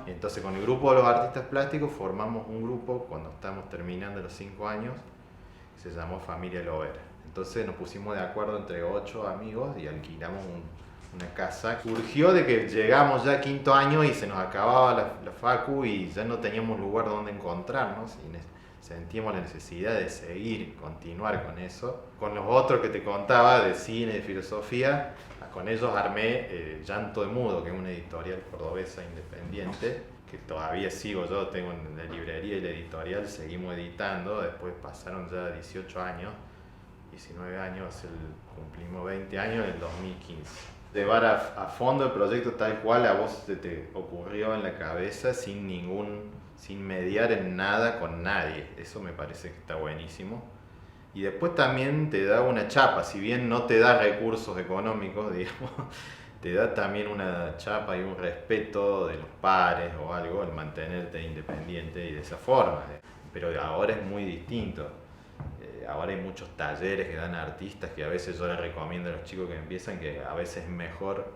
Entonces con el grupo de los artistas plásticos formamos un grupo cuando estamos terminando los 5 años, que se llamó Familia Lovera. Entonces nos pusimos de acuerdo entre 8 amigos y alquilamos una casa. Surgió de que llegamos ya al 5.º año y se nos acababa la facu y ya no teníamos lugar donde encontrarnos y sentíamos la necesidad de seguir, continuar con eso. Con los otros que te contaba de cine, de filosofía, con ellos armé Llanto de Mudo, que es una editorial cordobesa independiente, que todavía sigo, yo tengo en la librería y la editorial, seguimos editando, después pasaron ya 18 años, 19 años, cumplimos 20 años en el 2015. Llevar a fondo el proyecto tal cual a vos se te ocurrió en la cabeza sin mediar en nada con nadie, eso me parece que está buenísimo. Y después también te da una chapa, si bien no te da recursos económicos, digamos, te da también una chapa y un respeto de los pares o algo, el mantenerte independiente y de esa forma. Pero ahora es muy distinto. Ahora hay muchos talleres que dan artistas que a veces yo les recomiendo a los chicos que empiezan que a veces es mejor,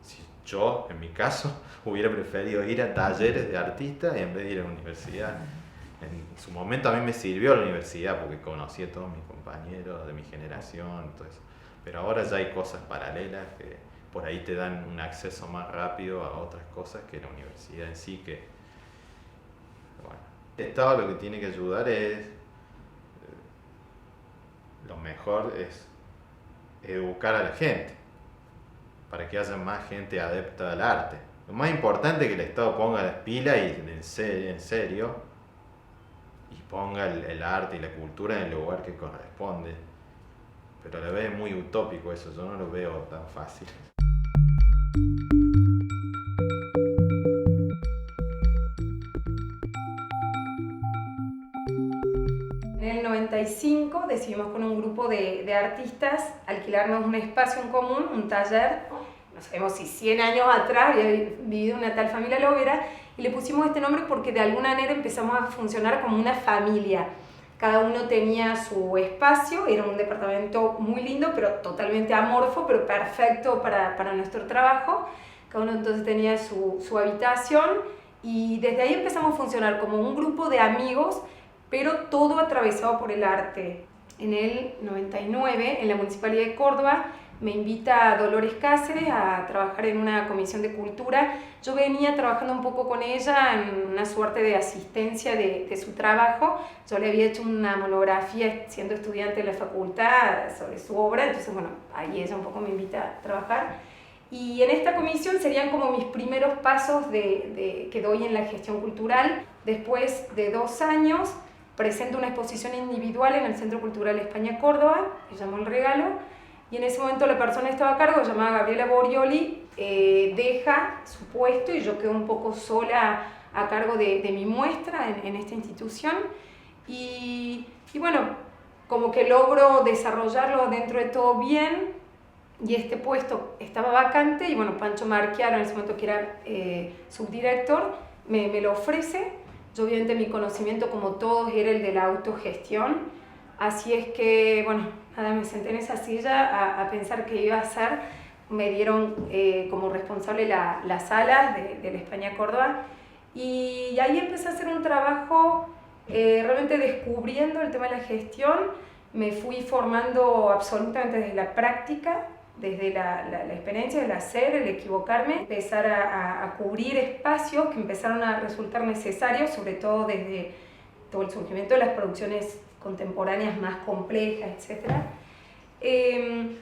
si yo en mi caso hubiera preferido ir a talleres de artistas en vez de ir a la universidad. En su momento a mí me sirvió la universidad porque conocí a todos mis compañeros de mi generación, todo eso. Pero ahora ya hay cosas paralelas que por ahí te dan un acceso más rápido a otras cosas que la universidad en sí, que bueno, el Estado lo que tiene que ayudar es, lo mejor es educar a la gente para que haya más gente adepta al arte. Lo más importante es que el Estado ponga las pilas y en serio y ponga el arte y la cultura en el lugar que corresponde. Pero a la vez es muy utópico eso, yo no lo veo tan fácil. En el 95 decidimos con un grupo de artistas alquilarnos un espacio en común, un taller. No sabemos si 100 años atrás había vivido una tal familia Lovera, y le pusimos este nombre porque de alguna manera empezamos a funcionar como una familia. Cada uno tenía su espacio, era un departamento muy lindo, pero totalmente amorfo, pero perfecto para nuestro trabajo. Cada uno entonces tenía su habitación y desde ahí empezamos a funcionar como un grupo de amigos, pero todo atravesado por el arte. En el 99, en la Municipalidad de Córdoba, me invita a Dolores Cáceres a trabajar en una comisión de cultura. Yo venía trabajando un poco con ella en una suerte de asistencia de su trabajo. Yo le había hecho una monografía siendo estudiante de la facultad sobre su obra, entonces bueno, ahí ella un poco me invita a trabajar. Y en esta comisión serían como mis primeros pasos que doy en la gestión cultural. Después de 2 años presento una exposición individual en el Centro Cultural España Córdoba, que se llamó El Regalo, y en ese momento la persona que estaba a cargo, llamada Gabriela Borioli, deja su puesto y yo quedo un poco sola a cargo de mi muestra en esta institución. Y bueno, como que logro desarrollarlo dentro de todo bien, y este puesto estaba vacante y bueno, Pancho Marchiaro, en ese momento que era subdirector, me lo ofrece. Yo obviamente mi conocimiento como todos era el de la autogestión, así es que, bueno, nada, me senté en esa silla a pensar qué iba a hacer. Me dieron como responsable las salas de la España Córdoba y ahí empecé a hacer un trabajo realmente descubriendo el tema de la gestión. Me fui formando absolutamente desde la práctica, desde la experiencia, el hacer, el equivocarme, empezar a cubrir espacios que empezaron a resultar necesarios, sobre todo desde todo el surgimiento de las producciones contemporáneas más complejas, etc. En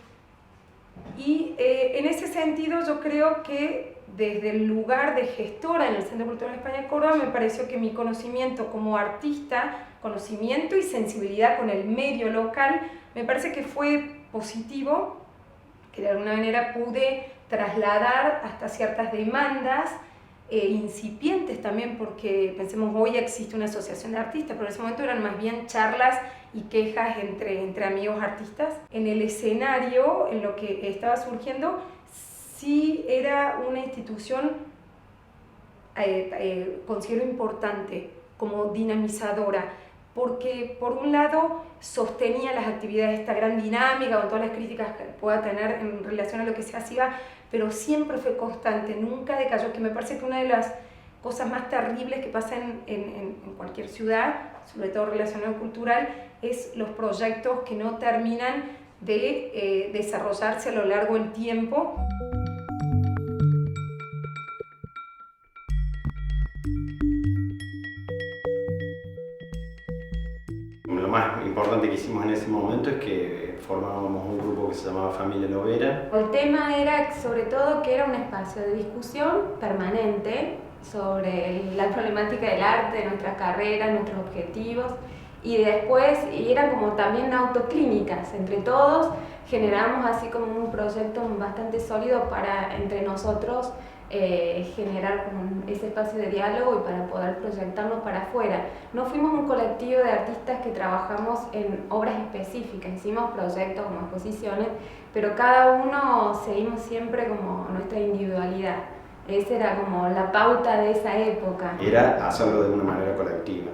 ese sentido yo creo que desde el lugar de gestora en el Centro Cultural España Córdoba me pareció que mi conocimiento como artista, conocimiento y sensibilidad con el medio local, me parece que fue positivo, que de alguna manera pude trasladar hasta ciertas demandas incipientes también, porque pensemos hoy existe una asociación de artistas, pero en ese momento eran más bien charlas y quejas entre amigos artistas. En el escenario, en lo que estaba surgiendo, sí era una institución, considero importante, como dinamizadora, porque por un lado sostenía las actividades, esta gran dinámica, con todas las críticas que pueda tener en relación a lo que se hacía, pero siempre fue constante, nunca decayó, que me parece que una de las cosas más terribles que pasan en cualquier ciudad, sobre todo relacionado al cultural, es los proyectos que no terminan de desarrollarse a lo largo del tiempo. Lo más importante que hicimos en ese momento es que formábamos un grupo que se llamaba Familia Lovera. El tema era sobre todo que era un espacio de discusión permanente sobre la problemática del arte, de nuestras carreras, nuestros objetivos, y después eran como también autoclínicas. Entre todos generamos así como un proyecto bastante sólido para entre nosotros generar como ese espacio de diálogo y para poder proyectarnos para afuera. No fuimos un colectivo de artistas que trabajamos en obras específicas, hicimos proyectos como exposiciones, pero cada uno seguimos siempre como nuestra individualidad. Esa era como la pauta de esa época. Era hacerlo de una manera colectiva.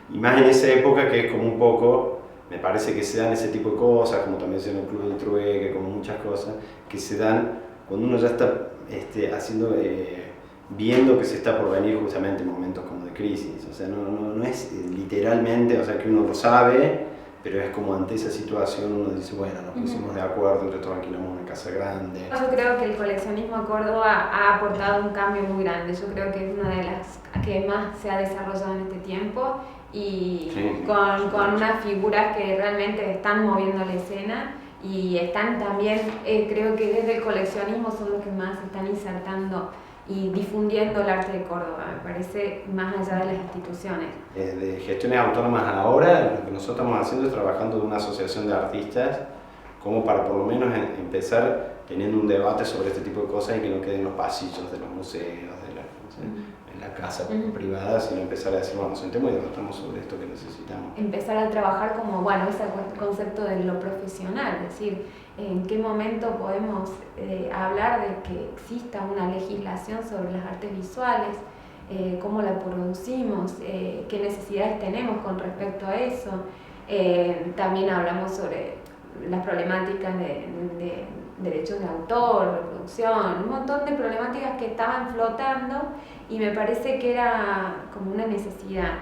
Y más en esa época que es como un poco, me parece que se dan ese tipo de cosas, como también se en el Club del Trueque, como muchas cosas, que se dan cuando uno ya está haciendo, viendo que se está por venir justamente momentos como de crisis. O sea, no es literalmente, o sea, que uno lo sabe, pero es como ante esa situación uno dice, bueno, nos pusimos de acuerdo, entre todos alquilamos una casa grande. Yo creo que el coleccionismo de Córdoba ha aportado un cambio muy grande. Yo creo que es una de las que más se ha desarrollado en este tiempo y sí, con unas figuras que realmente están moviendo la escena y están también, creo que desde el coleccionismo son los que más están insertando y difundiendo el arte de Córdoba, me parece, más allá de las instituciones. De gestiones autónomas ahora, lo que nosotros estamos haciendo es trabajando en una asociación de artistas como para por lo menos empezar teniendo un debate sobre este tipo de cosas y que no queden en los pasillos de los museos, en la casa privada, sino empezar a decir, bueno, nos sentemos y debatamos sobre esto que necesitamos. Empezar a trabajar como, bueno, ese concepto de lo profesional, es decir, en qué momento podemos hablar de que exista una legislación sobre las artes visuales, cómo la producimos, qué necesidades tenemos con respecto a eso. También hablamos sobre las problemáticas de derechos de autor, reproducción, un montón de problemáticas que estaban flotando y me parece que era como una necesidad.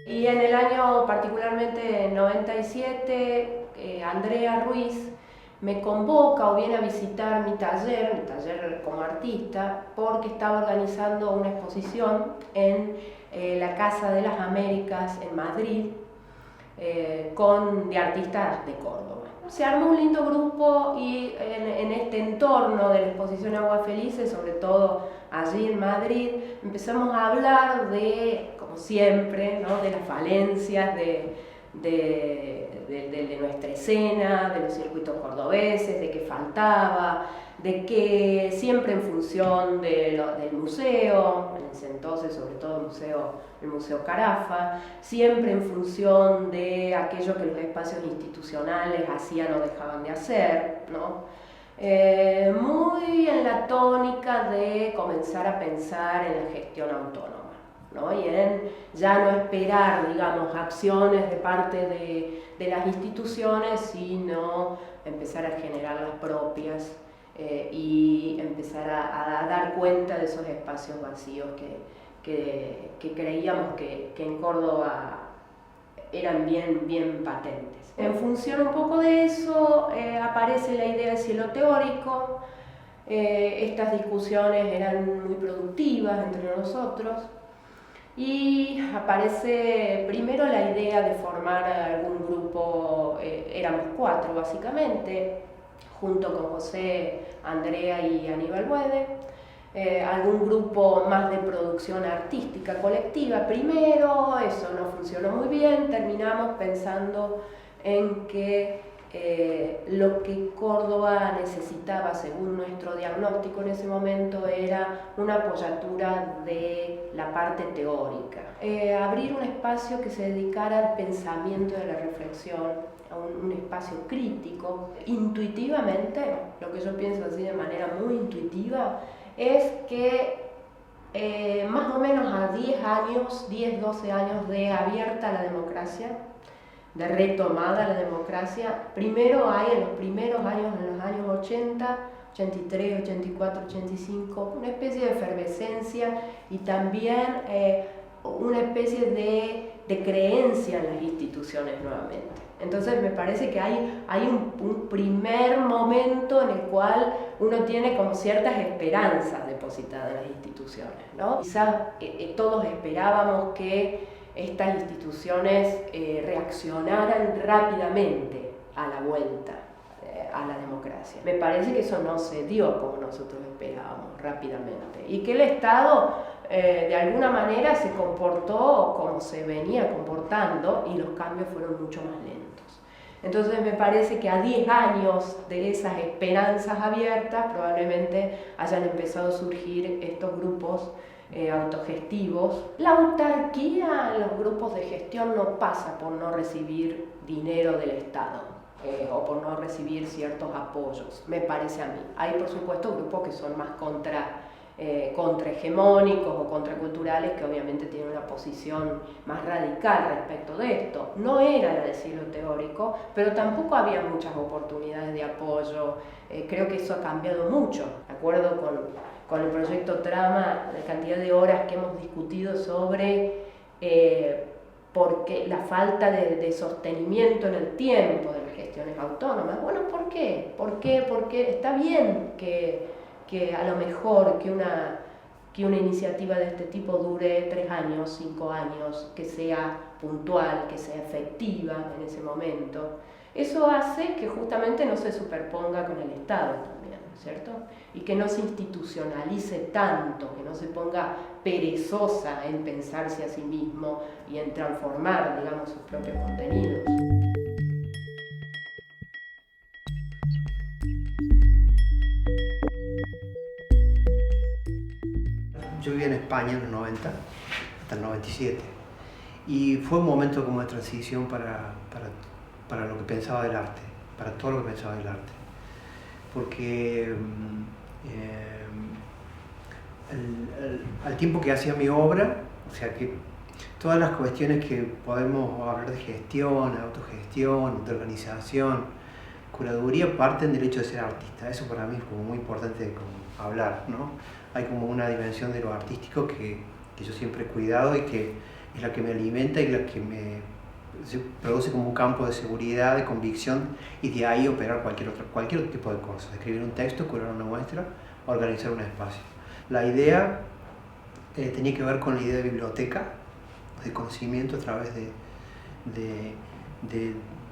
Y en el año particularmente en 97, Andrea Ruiz me convoca o viene a visitar mi taller como artista, porque estaba organizando una exposición en la Casa de las Américas en Madrid de artistas de Córdoba. Se armó un lindo grupo y en este entorno de la exposición Agua Felices, sobre todo allí en Madrid, empezamos a hablar de, como siempre, ¿no?, de las falencias de nuestra escena, de los circuitos cordobeses, de qué faltaba, de que siempre en función del museo, en ese entonces sobre todo el Museo Carafa, siempre en función de aquello que los espacios institucionales hacían o dejaban de hacer, ¿no? Muy en la tónica de comenzar a pensar en la gestión autónoma, ¿no? Y en ya no esperar, digamos, acciones de parte de las instituciones, sino empezar a generar las propias y empezar a dar cuenta de esos espacios vacíos que creíamos que en Córdoba eran bien patentes. En función un poco de eso aparece la idea del cielo teórico. Estas discusiones eran muy productivas entre nosotros y aparece primero la idea de formar algún grupo, éramos 4 básicamente, junto con José, Andrea y Aníbal Buede. Algún grupo más de producción artística colectiva primero, eso no funcionó muy bien, terminamos pensando en que lo que Córdoba necesitaba, según nuestro diagnóstico en ese momento, era una apoyatura de la parte teórica. Abrir un espacio que se dedicara al pensamiento y a la reflexión, a un espacio crítico. Intuitivamente, lo que yo pienso así de manera muy intuitiva, es que más o menos a 10, 12 años de abierta la democracia, de retomada la democracia, primero hay en los primeros años, en los años 80, 83, 84, 85, una especie de efervescencia y también una especie de creencia en las instituciones nuevamente. Entonces me parece que hay un primer momento en el cual uno tiene como ciertas esperanzas depositadas en las instituciones, ¿no? Quizás todos esperábamos que estas instituciones reaccionaran rápidamente a la vuelta a la democracia. Me parece que eso no se dio como nosotros esperábamos rápidamente y que el Estado de alguna manera se comportó como se venía comportando y los cambios fueron mucho más lentos. Entonces me parece que a 10 años de esas esperanzas abiertas probablemente hayan empezado a surgir estos grupos autogestivos. La autarquía en los grupos de gestión no pasa por no recibir dinero del Estado o por no recibir ciertos apoyos, me parece a mí. Hay por supuesto grupos que son más contrahegemónicos o contraculturales que obviamente tienen una posición más radical respecto de esto. No era la del cielo teórico, pero tampoco había muchas oportunidades de apoyo. Creo que eso ha cambiado mucho. De acuerdo con el proyecto Trama, la cantidad de horas que hemos discutido sobre porque la falta de sostenimiento en el tiempo de las gestiones autónomas. Bueno, ¿por qué? Porque está bien que a lo mejor que una iniciativa de este tipo dure 3 años, 5 años, que sea puntual, que sea efectiva en ese momento. Eso hace que justamente no se superponga con el Estado también, ¿cierto? Y que no se institucionalice tanto, que no se ponga perezosa en pensarse a sí mismo y en transformar, digamos, sus propios contenidos. Yo viví en España en los 90, hasta el 97, y fue un momento como de transición para lo que pensaba del arte, para todo lo que pensaba del arte, porque al tiempo que hacía mi obra, o sea que todas las cuestiones que podemos hablar de gestión, autogestión, de organización, curaduría, parten del hecho de ser artista. Eso para mí es como muy importante como hablar, ¿no? Hay como una dimensión de lo artístico que yo siempre he cuidado y que es la que me alimenta y la que me produce como un campo de seguridad, de convicción, y de ahí operar cualquier otro tipo de cosas, escribir un texto, curar una muestra, organizar un espacio. La idea tenía que ver con la idea de biblioteca, de conocimiento a través de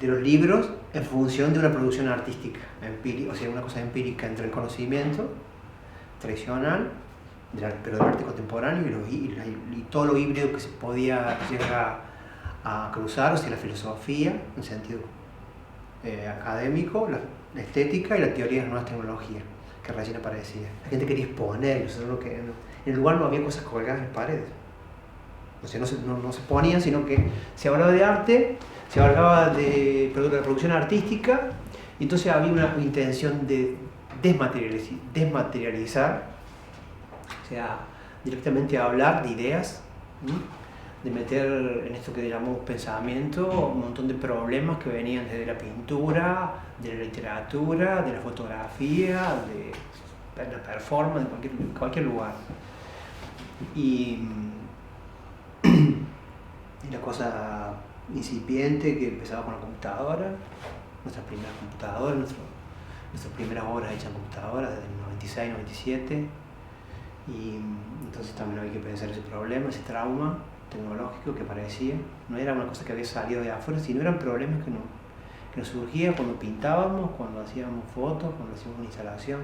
los libros en función de una producción artística, empírica, o sea, una cosa empírica entre el conocimiento tradicional, pero del arte contemporáneo y todo lo híbrido que se podía llegar a cruzar, o sea, la filosofía en sentido académico, la estética y la teoría de las nuevas tecnologías, que recién aparecía. La gente quería exponer, en el lugar no había cosas colgadas en paredes. O sea, no se ponían, sino que se hablaba de arte, se hablaba de la producción artística, y entonces había una intención de desmaterializar, o sea, directamente hablar de ideas, de meter en esto que llamamos pensamiento un montón de problemas que venían desde la pintura, de la literatura, de la fotografía, de la performance, de cualquier lugar. Y la cosa incipiente que empezaba con la computadora, nuestras primeras computadoras, nuestras primeras obras hechas en computadora desde el 96, 97, y entonces también había que pensar ese problema, ese trauma tecnológico que aparecía. No era una cosa que había salido de afuera, sino eran problemas que nos surgían cuando pintábamos, cuando hacíamos fotos, cuando hacíamos una instalación.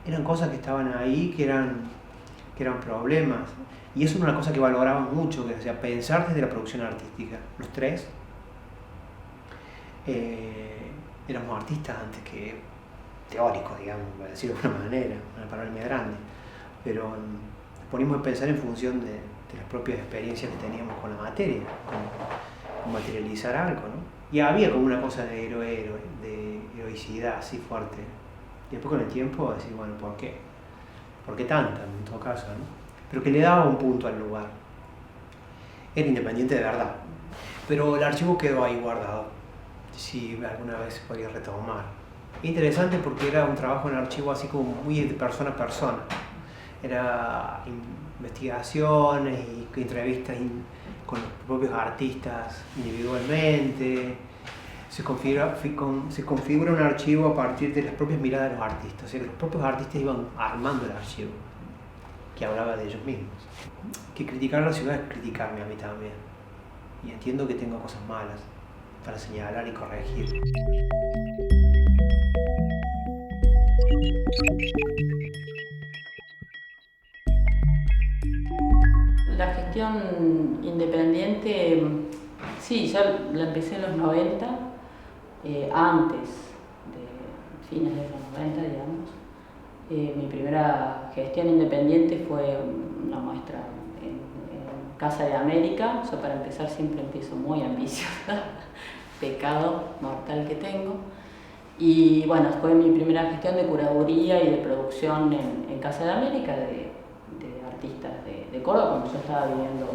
Eran cosas que estaban ahí, que eran problemas. Y eso era una cosa que valorábamos mucho, que sea, pensar desde la producción artística. Los tres éramos artistas antes que teóricos, digamos, para decirlo de alguna manera, una palabra muy grande, pero nos poníamos a pensar en función de las propias experiencias que teníamos con la materia, con materializar algo, ¿no? Y había como una cosa de heroicidad así fuerte. Y después con el tiempo decir, bueno, ¿por qué? ¿Por qué tanta, en todo caso, no? Pero que le daba un punto al lugar. Era independiente de verdad. Pero el archivo quedó ahí guardado. Si alguna vez se podía retomar. Interesante porque era un trabajo en el archivo así como muy de persona a persona. Era investigaciones y entrevistas con los propios artistas individualmente. Se configura un archivo a partir de las propias miradas de los artistas. O sea que los propios artistas iban armando el archivo, que hablaba de ellos mismos. Que criticar la ciudad es criticarme a mí también. Y entiendo que tengo cosas malas para señalar y corregir. La gestión independiente, sí, ya la empecé en los 90, antes de fines de los 90, digamos. Mi primera gestión independiente fue una muestra en Casa de América. Yo para empezar siempre empiezo muy ambiciosa, pecado mortal que tengo. Y bueno, fue mi primera gestión de curaduría y de producción en Casa de América, de artistas de Córdoba, cuando yo estaba viviendo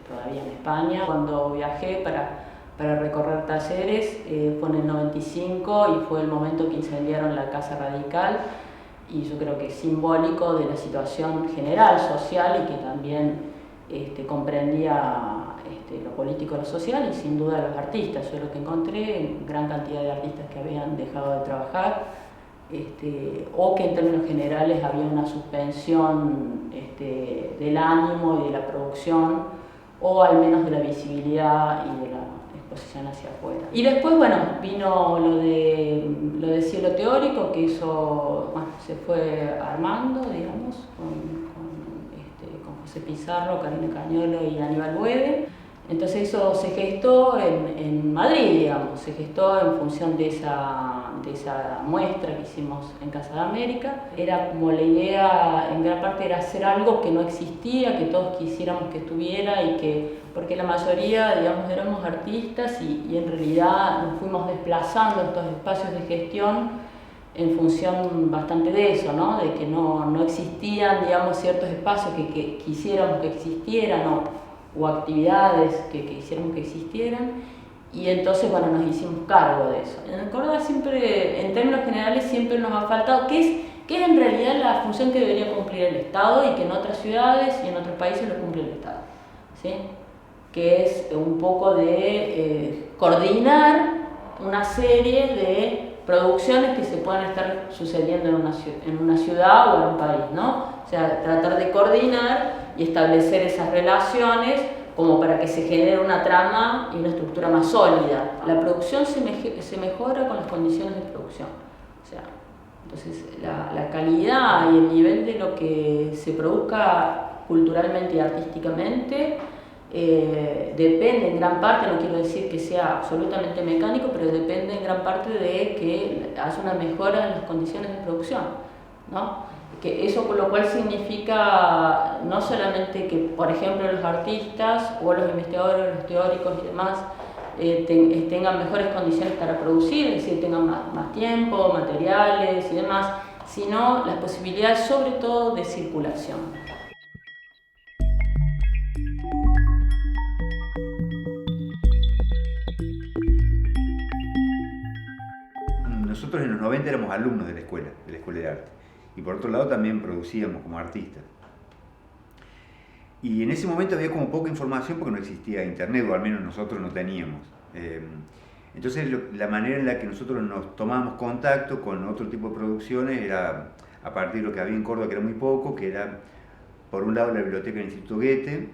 todavía en España. Cuando viajé para recorrer talleres fue en el 95 y fue el momento que incendiaron la Casa Radical, y yo creo que es simbólico de la situación general social y que también comprendía lo político, lo social y sin duda los artistas. Yo lo que encontré, gran cantidad de artistas que habían dejado de trabajar, o que en términos generales había una suspensión del ánimo y de la producción, o al menos de la visibilidad y de la exposición hacia afuera. Y después, bueno, vino lo de Cielo Teórico, que eso, bueno, se fue armando, digamos, con José Pizarro, Karina Cañolo y Aníbal Buede. Entonces eso se gestó en Madrid, digamos, se gestó en función de esa muestra que hicimos en Casa de América. Era como la idea, en gran parte, era hacer algo que no existía, que todos quisiéramos que estuviera, porque la mayoría, digamos, éramos artistas y en realidad nos fuimos desplazando estos espacios de gestión en función bastante de eso, ¿no? De que no existían, digamos, ciertos espacios que quisiéramos que existieran, o actividades que quisiéramos que existieran, y entonces, bueno, nos hicimos cargo de eso. En Córdoba siempre, en términos generales, siempre nos ha faltado, que es en realidad la función que debería cumplir el Estado y que en otras ciudades y en otros países lo cumple el Estado, ¿sí? Que es un poco de coordinar una serie de producciones que se puedan estar sucediendo en una ciudad o en un país, ¿no? O sea, tratar de coordinar y establecer esas relaciones como para que se genere una trama y una estructura más sólida. La producción se mejora con las condiciones de producción. O sea, entonces la calidad y el nivel de lo que se produzca culturalmente y artísticamente depende en gran parte, no quiero decir que sea absolutamente mecánico, pero depende en gran parte de que haya una mejora en las condiciones de producción. ¿no? Que eso con lo cual significa no solamente que, por ejemplo, los artistas o los investigadores, los teóricos y demás tengan mejores condiciones para producir, es decir, tengan más tiempo, materiales y demás, sino las posibilidades sobre todo de circulación. Nosotros en los 90 éramos alumnos de la escuela de arte, y por otro lado también producíamos como artistas. Y en ese momento había como poca información porque no existía internet, o al menos nosotros no teníamos. Entonces la manera en la que nosotros nos tomábamos contacto con otro tipo de producciones era a partir de lo que había en Córdoba, que era muy poco, que era por un lado la biblioteca del Instituto Goethe,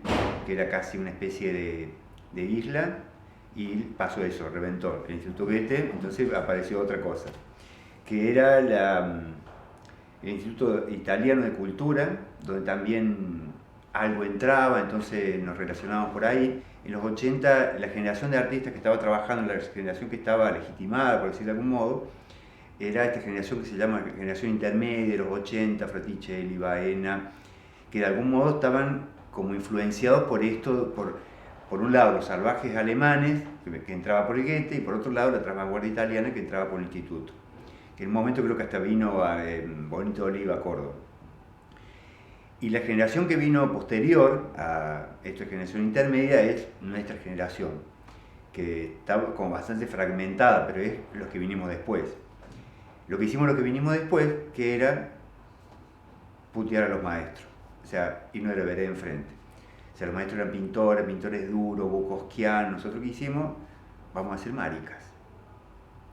que era casi una especie de isla, y pasó eso, reventó el Instituto Goethe, entonces apareció otra cosa, que era el Instituto Italiano de Cultura, donde también algo entraba, entonces nos relacionábamos por ahí. En los 80, la generación de artistas que estaba trabajando, la generación que estaba legitimada, por decirlo de algún modo, era esta generación que se llama generación intermedia, de los 80, Fraticelli, Baena, que de algún modo estaban como influenciados por esto, por un lado los salvajes alemanes, que entraba por el Goethe, y por otro lado la vanguardia italiana, que entraba por el Instituto. Que en un momento creo que hasta vino a Bonito Oliva, a Córdoba. Y la generación que vino posterior a esta generación intermedia es nuestra generación, que está como bastante fragmentada, pero es los que vinimos después. Lo que hicimos los que vinimos después, que era putear a los maestros, o sea, y no era veré enfrente. O sea, los maestros eran pintores duros, bukowskianos. Nosotros, ¿qué hicimos? Vamos a hacer maricas.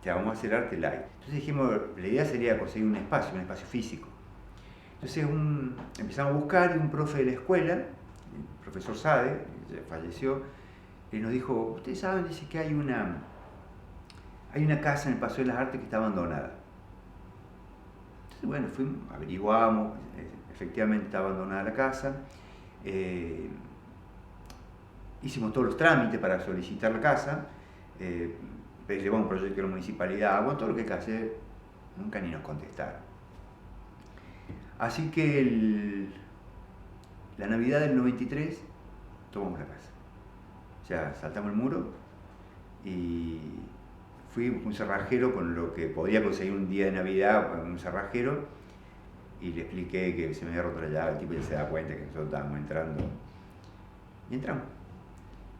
O sea, vamos a hacer arte light. Entonces dijimos, la idea sería conseguir un espacio físico. Entonces empezamos a buscar, y un profe de la escuela, el profesor Sade, que falleció, nos dijo, ustedes saben, dice que hay una casa en el Paseo de las Artes que está abandonada. Entonces, bueno, fuimos, averiguamos, efectivamente está abandonada la casa, hicimos todos los trámites para solicitar la casa, llevamos un proyecto de la municipalidad, bueno, todo lo que hay que hacer, nunca ni nos contestaron. Así que la Navidad del 93 tomamos la casa. O sea, saltamos el muro y fui un cerrajero con lo que podía conseguir un día de Navidad, un cerrajero, y le expliqué que se me había roto la llave, el tipo ya se da cuenta que nosotros estábamos entrando. Y entramos.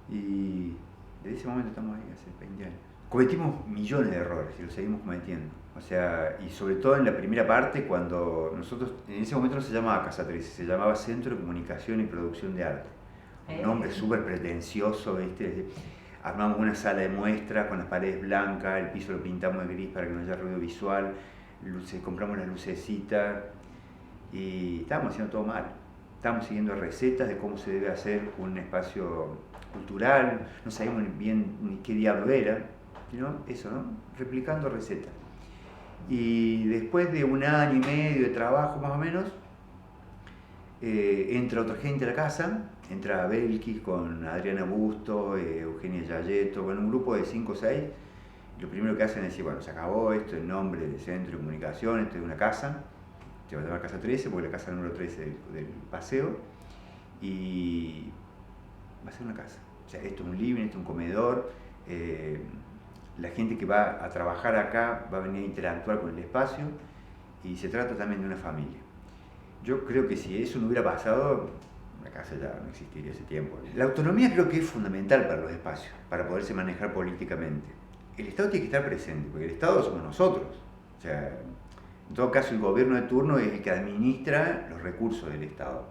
Y desde ese momento estamos ahí hace 20 años. Cometimos millones de errores y los seguimos cometiendo. O sea, y sobre todo en la primera parte, cuando nosotros, en ese momento no se llamaba Casa 13, se llamaba Centro de Comunicación y Producción de Arte. Un nombre súper pretencioso, ¿viste? Armamos una sala de muestras con las paredes blancas, el piso lo pintamos de gris para que no haya ruido visual, compramos las lucecitas y estábamos haciendo todo mal. Estábamos siguiendo recetas de cómo se debe hacer un espacio cultural, no sabíamos bien ni qué diablo era, sino eso, ¿no? Replicando recetas. Y después de un año y medio de trabajo más o menos, entra otra gente a la casa, entra Belkis con Adriana Busto, Eugenia Yayetto, bueno, un grupo de 5 o 6. Lo primero que hacen es decir, bueno, se acabó esto, el nombre del centro de comunicación, esto es una casa, se va a llamar Casa 13 porque es la casa número 13 del paseo, y va a ser una casa. O sea, esto es un living, esto es un comedor, la gente que va a trabajar acá va a venir a interactuar con el espacio, y se trata también de una familia. Yo creo que si eso no hubiera pasado, la casa ya no existiría ese tiempo. La autonomía creo que es fundamental para los espacios, para poderse manejar políticamente. El Estado tiene que estar presente, porque el Estado somos nosotros. O sea, en todo caso, el gobierno de turno es el que administra los recursos del Estado.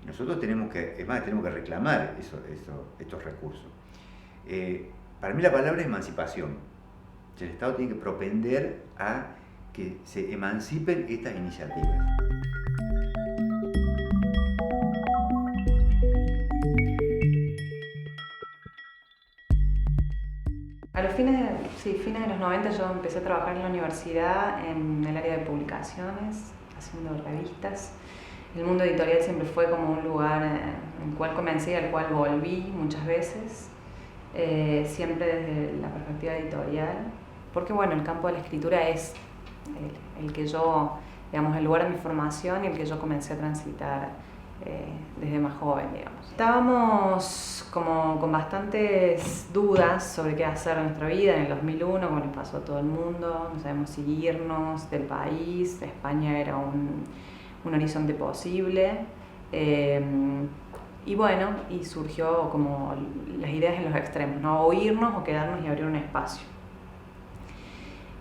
Y nosotros tenemos que reclamar estos recursos. Para mí la palabra es emancipación. O sea, el Estado tiene que propender a que se emancipen estas iniciativas. A los fines de los 90 yo empecé a trabajar en la universidad en el área de publicaciones, haciendo revistas. El mundo editorial siempre fue como un lugar en el cual comencé y al cual volví muchas veces, siempre desde la perspectiva editorial, porque bueno, el campo de la escritura es el que yo digamos, el lugar de mi formación y el que yo comencé a transitar desde más joven, digamos. Estábamos como con bastantes dudas sobre qué hacer en nuestra vida en el 2001, como les pasó a todo el mundo. No sabemos si irnos del país. España era un horizonte posible. Y bueno, y surgió como las ideas en los extremos, ¿no? O irnos o quedarnos y abrir un espacio.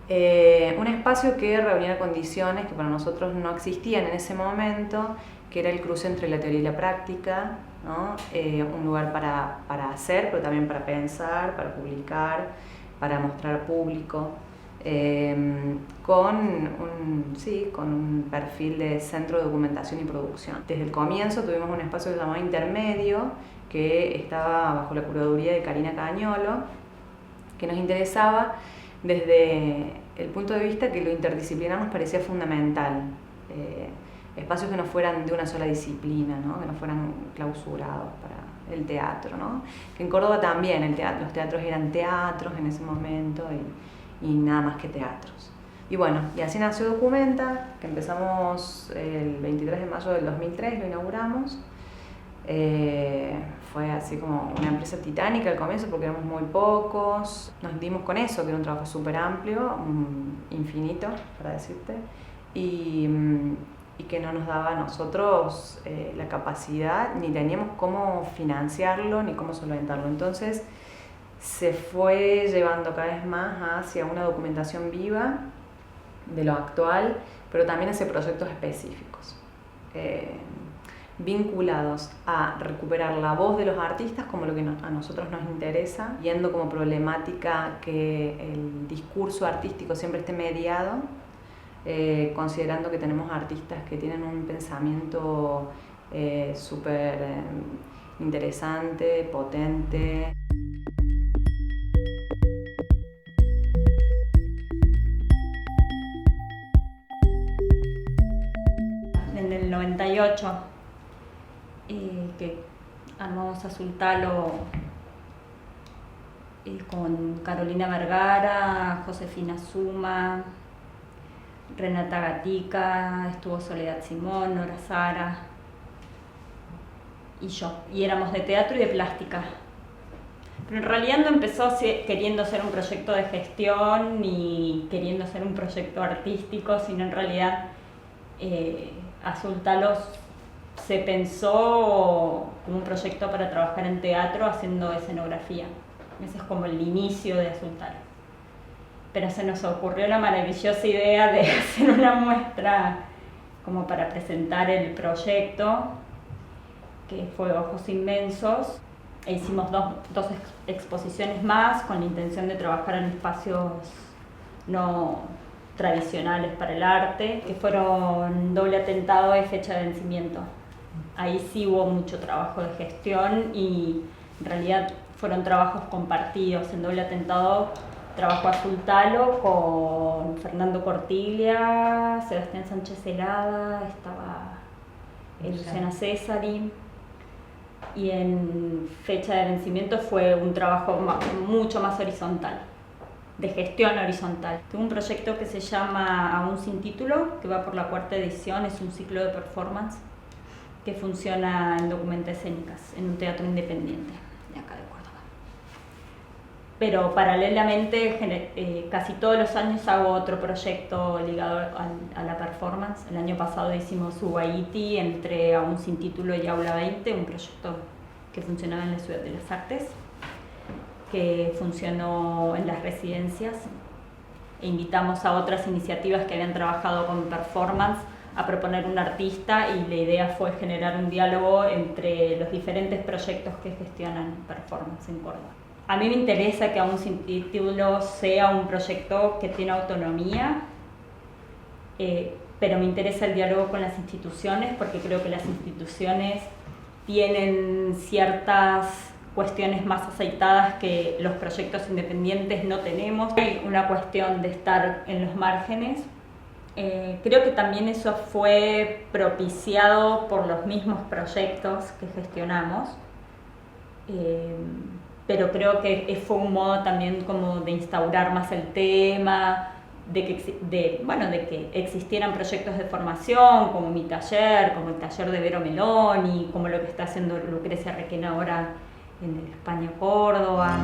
Un espacio que reunía condiciones que para nosotros no existían en ese momento, que era el cruce entre la teoría y la práctica, ¿no? Un lugar para hacer, pero también para pensar, para publicar, para mostrar al público, con un perfil de centro de documentación y producción. Desde el comienzo tuvimos un espacio que se llamaba Intermedio, que estaba bajo la curaduría de Karina Cañolo, que nos interesaba desde el punto de vista que lo interdisciplinar nos parecía fundamental. Espacios que no fueran de una sola disciplina, ¿no? Que no fueran clausurados para el teatro, ¿no? Que en Córdoba también los teatros eran teatros en ese momento y nada más que teatros. Y bueno, y así nació Documenta, que empezamos el 23 de mayo del 2003, lo inauguramos. Fue así como una empresa titánica al comienzo porque éramos muy pocos. Nos dimos con eso, que era un trabajo súper amplio, infinito, para decirte, y que no nos daba a nosotros la capacidad, ni teníamos cómo financiarlo, ni cómo solventarlo. Entonces se fue llevando cada vez más hacia una documentación viva de lo actual, pero también hacia proyectos específicos, vinculados a recuperar la voz de los artistas como lo que a nosotros nos interesa, viendo como problemática que el discurso artístico siempre esté mediado, considerando que tenemos artistas que tienen un pensamiento súper interesante, potente. En el 98, que armamos Azul Talo con Carolina Vergara, Josefina Suma, Renata Gatica, estuvo Soledad Simón, Nora Sara y yo. Y éramos de teatro y de plástica. Pero en realidad no empezó queriendo ser un proyecto de gestión ni queriendo ser un proyecto artístico, sino en realidad Azul Talos se pensó como un proyecto para trabajar en teatro haciendo escenografía. Ese es como el inicio de Azul Talos. Pero se nos ocurrió la maravillosa idea de hacer una muestra como para presentar el proyecto, que fue Ojos Inmensos. E hicimos dos exposiciones más con la intención de trabajar en espacios no tradicionales para el arte, que fueron Doble Atentado y Fecha de Vencimiento. Ahí sí hubo mucho trabajo de gestión y en realidad fueron trabajos compartidos. En Doble Atentado trabajó Azul Talo con Fernando Cortiglia, Sebastián Sánchez Helada, estaba Luciana Césari. Y en Fecha de Vencimiento fue un trabajo mucho más horizontal, de gestión horizontal. Tengo un proyecto que se llama Aún Sin Título, que va por la 4ª edición, es un ciclo de performance que funciona en Documenta Escénicas, en un teatro independiente de acá de Córdoba. Pero paralelamente, casi todos los años hago otro proyecto ligado a la performance. El año pasado hicimos Ubaiti entre Aún Sin Título y Aula 20, un proyecto que funcionaba en la Ciudad de las Artes, que funcionó en las residencias. E invitamos a otras iniciativas que habían trabajado con performance a proponer un artista y la idea fue generar un diálogo entre los diferentes proyectos que gestionan performance en Córdoba. A mí me interesa que Aún Sin Título sea un proyecto que tiene autonomía, pero me interesa el diálogo con las instituciones porque creo que las instituciones tienen ciertas cuestiones más aceitadas que los proyectos independientes no tenemos. Hay una cuestión de estar en los márgenes. Creo que también eso fue propiciado por los mismos proyectos que gestionamos. Pero creo que fue un modo también como de instaurar más el tema, de que existieran proyectos de formación como mi taller, como el taller de Vero Meloni, como lo que está haciendo Lucrecia Requena ahora en el España Córdoba.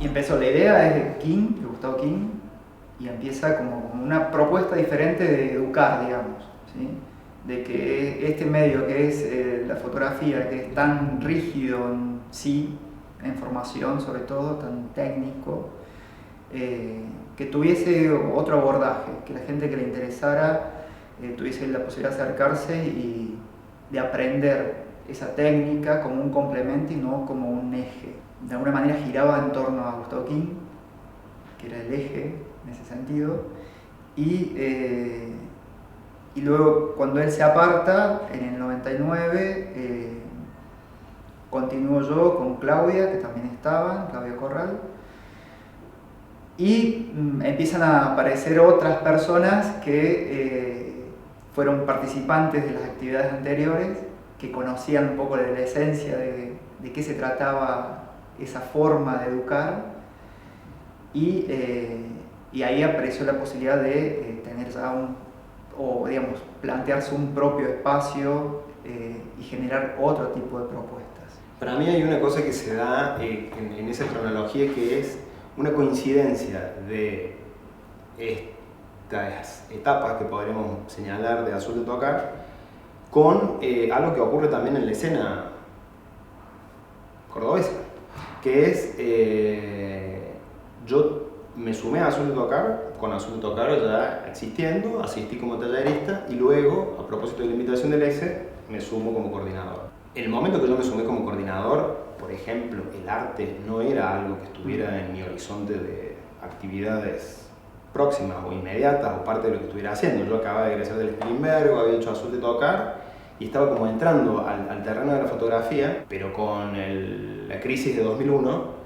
Y empezó, la idea es de King, de Gustavo King, y empieza como una propuesta diferente de educar, digamos, ¿sí? De que este medio que es la fotografía, que es tan rígido en sí, en formación sobre todo, tan técnico, que tuviese otro abordaje, que la gente que le interesara tuviese la posibilidad de acercarse y de aprender esa técnica como un complemento y no como un eje. De alguna manera giraba en torno a Gustavo King, que era el eje en ese sentido, y luego cuando él se aparta, en el 99, continúo yo con Claudia, que también estaba, Claudia Corral, y empiezan a aparecer otras personas que fueron participantes de las actividades anteriores, que conocían un poco de la esencia de qué se trataba esa forma de educar, y ahí apareció la posibilidad de tener ya o digamos, plantearse un propio espacio y generar otro tipo de propuestas. Para mí hay una cosa que se da en esa cronología, que es una coincidencia de estas etapas que podríamos señalar de Azul de Tocar con algo que ocurre también en la escena cordobesa, que es yo me sumé a Azul de Tocar, con Azul de Tocar ya existiendo, asistí como tallerista y luego, a propósito de la invitación del EXE, me sumo como coordinador. En el momento que yo me sumé como coordinador, por ejemplo, el arte no era algo que estuviera en mi horizonte de actividades próximas o inmediatas o parte de lo que estuviera haciendo. Yo acababa de egresar del Spilimbergo, había hecho Azul de Tocar y estaba como entrando al terreno de la fotografía, pero con la crisis de 2001,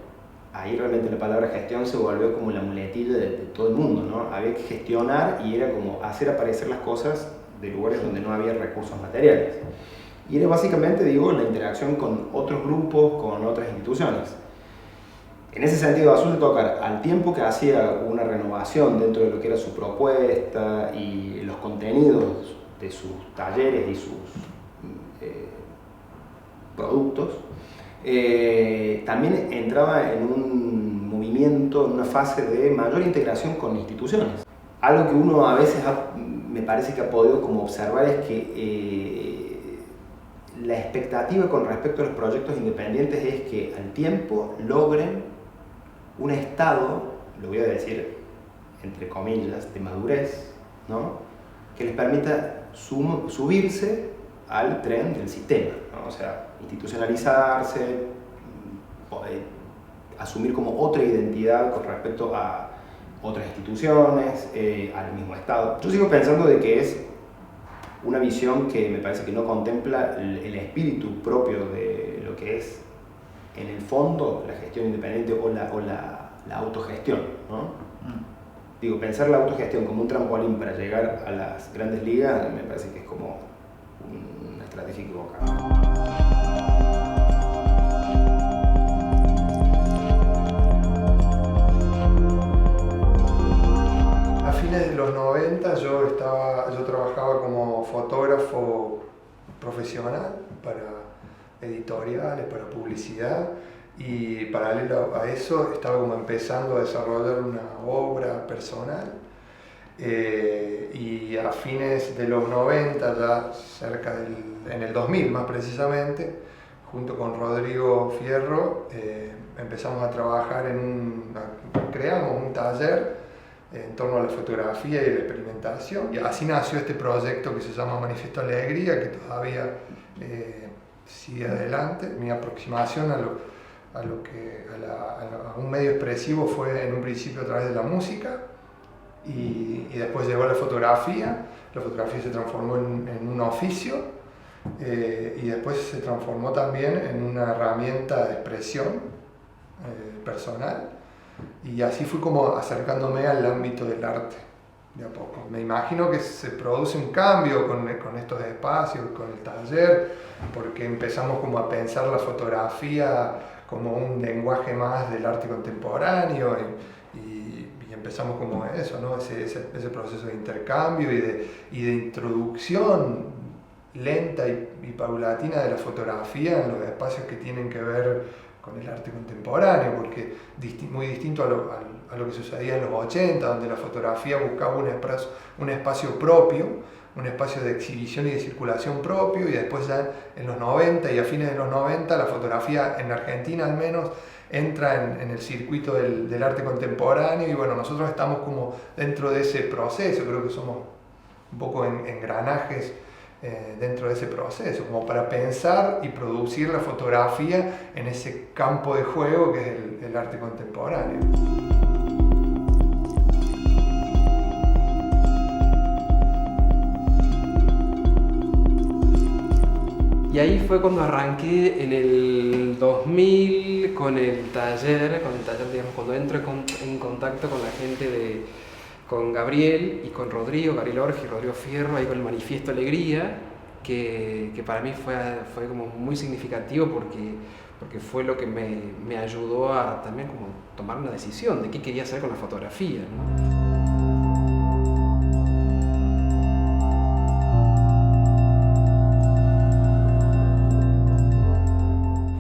ahí realmente la palabra gestión se volvió como la muletilla de todo el mundo, ¿no? Había que gestionar y era como hacer aparecer las cosas de lugares donde no había recursos materiales. Y era básicamente, digo, la interacción con otros grupos, con otras instituciones. En ese sentido, Azul de Tocar, al tiempo que hacía una renovación dentro de lo que era su propuesta y los contenidos de sus talleres y sus productos, también entraba en un movimiento, en una fase de mayor integración con instituciones. Algo que uno a veces me parece que ha podido como observar es que la expectativa con respecto a los proyectos independientes es que al tiempo logren un estado, lo voy a decir entre comillas, de madurez, ¿no? Que les permita subirse al tren del sistema, ¿no? O sea, institucionalizarse, asumir como otra identidad con respecto a otras instituciones, al mismo Estado. Yo sigo pensando de que es una visión que me parece que no contempla el espíritu propio de lo que es, en el fondo, la gestión independiente o la autogestión, ¿no? Digo, pensar la autogestión como un trampolín para llegar a las grandes ligas me parece que es como una estrategia equivocada. A fines de los 90 yo trabajaba como fotógrafo profesional para editoriales, para publicidad, y paralelo a eso estaba como empezando a desarrollar una obra personal, y a fines de los 90, ya en el 2000 más precisamente, junto con Rodrigo Fierro, empezamos a trabajar creamos un taller en torno a la fotografía y la experimentación, y así nació este proyecto que se llama Manifiesto Alegría, que todavía sigue adelante. Mi aproximación a un medio expresivo fue en un principio a través de la música, y después llegó la fotografía se transformó en un oficio, y después se transformó también en una herramienta de expresión personal, y así fui como acercándome al ámbito del arte de a poco. Me imagino que se produce un cambio con estos espacios, con el taller, porque empezamos como a pensar la fotografía como un lenguaje más del arte contemporáneo y empezamos como eso, ¿no? Ese proceso de intercambio y de introducción lenta y paulatina de la fotografía en los espacios que tienen que ver con el arte contemporáneo, porque muy distinto a lo que sucedía en los 80, donde la fotografía buscaba un espacio propio, un espacio de exhibición y de circulación propio, y después ya en los 90 y a fines de los 90 la fotografía en Argentina al menos entra en el circuito del arte contemporáneo, y bueno, nosotros estamos como dentro de ese proceso, creo que somos un poco engranajes dentro de ese proceso, como para pensar y producir la fotografía en ese campo de juego que es el arte contemporáneo. Y ahí fue cuando arranqué en el 2000 con el taller, digamos, cuando entro en contacto con la gente con Gabriel y con Gabriel Orge y Rodrigo Fierro, ahí con el Manifiesto Alegría, que para mí fue como muy significativo porque fue lo que me ayudó a también como tomar una decisión de qué quería hacer con la fotografía, ¿no?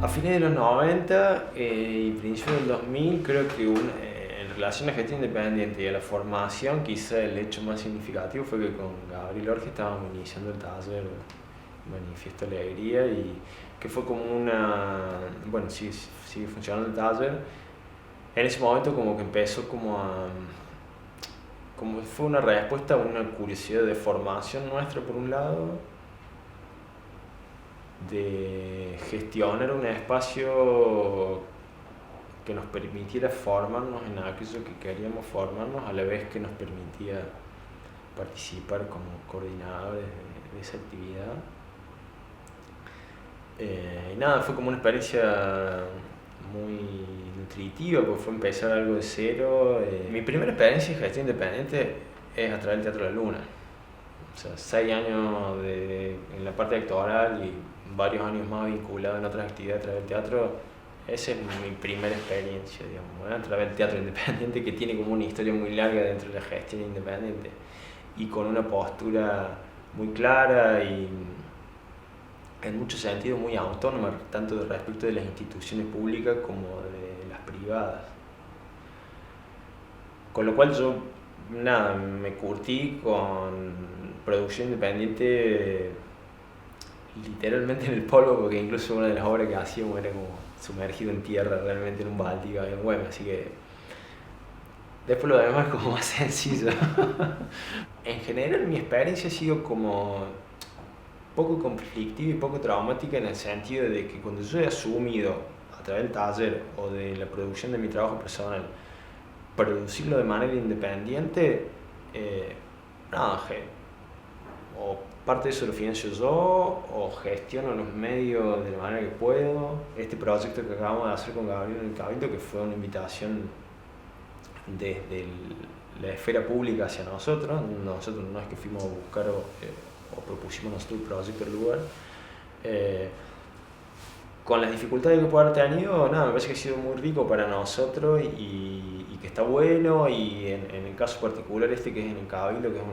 A fines de los 90 y principios del 2000, creo que en relación a la gestión independiente y a la formación, quizá el hecho más significativo fue que con Gabriel Orge estábamos iniciando el taller Manifiesto Alegría, y que fue como bueno, sigue funcionando el taller. En ese momento como que empezó como fue una respuesta a una curiosidad de formación nuestra por un lado, de gestionar un espacio que nos permitiera formarnos en aquello que queríamos formarnos, a la vez que nos permitía participar como coordinadores de esa actividad. Y nada, fue como una experiencia muy nutritiva, porque fue empezar algo de cero. Mi primera experiencia en gestión independiente es a través del Teatro La Luna. O sea, 6 años en la parte actoral y varios años más vinculado en otras actividades a través del teatro. Esa es mi primera experiencia, digamos, ¿no? A través del teatro independiente, que tiene como una historia muy larga dentro de la gestión independiente y con una postura muy clara y en muchos sentidos muy autónoma, tanto respecto de las instituciones públicas como de las privadas. Con lo cual yo, nada, me curtí con producción independiente literalmente en el polvo, porque incluso una de las obras que hacíamos era como sumergido en tierra, realmente en un báltico, en Güemes, así que después lo demás es como más sencillo. En general mi experiencia ha sido como poco conflictiva y poco traumática, en el sentido de que cuando yo he asumido a través del taller o de la producción de mi trabajo personal producirlo de manera independiente, o parte de eso lo financio yo, o gestiono los medios de la manera que puedo. Este proyecto que acabamos de hacer con Gabriel en el Cabildo, que fue una invitación desde la esfera pública hacia nosotros no es que fuimos a buscar o propusimos nosotros el proyecto del lugar, con las dificultades que puede haber tenido, nada, me parece que ha sido muy rico para nosotros y que está bueno, y en el caso particular que es en el Cabildo, que es como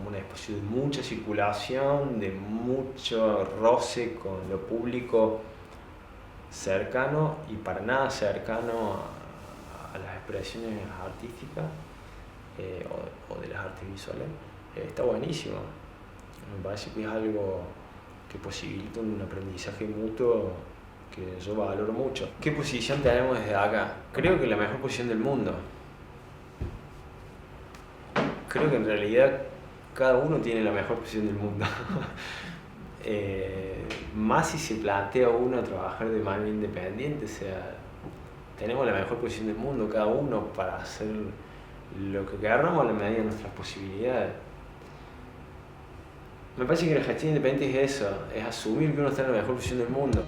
un espacio de mucha circulación, de mucho roce con lo público cercano y para nada cercano a las expresiones artísticas o de las artes visuales, está buenísimo. Me parece que es algo que posibilita un aprendizaje mutuo que yo valoro mucho. ¿Qué posición tenemos desde acá? Creo que la mejor posición del mundo. Creo que en realidad cada uno tiene la mejor posición del mundo. Más si se plantea uno a trabajar de manera independiente, o sea, tenemos la mejor posición del mundo cada uno para hacer lo que queramos a la medida de nuestras posibilidades. Me parece que la gestión independiente es eso, es asumir que uno está en la mejor posición del mundo.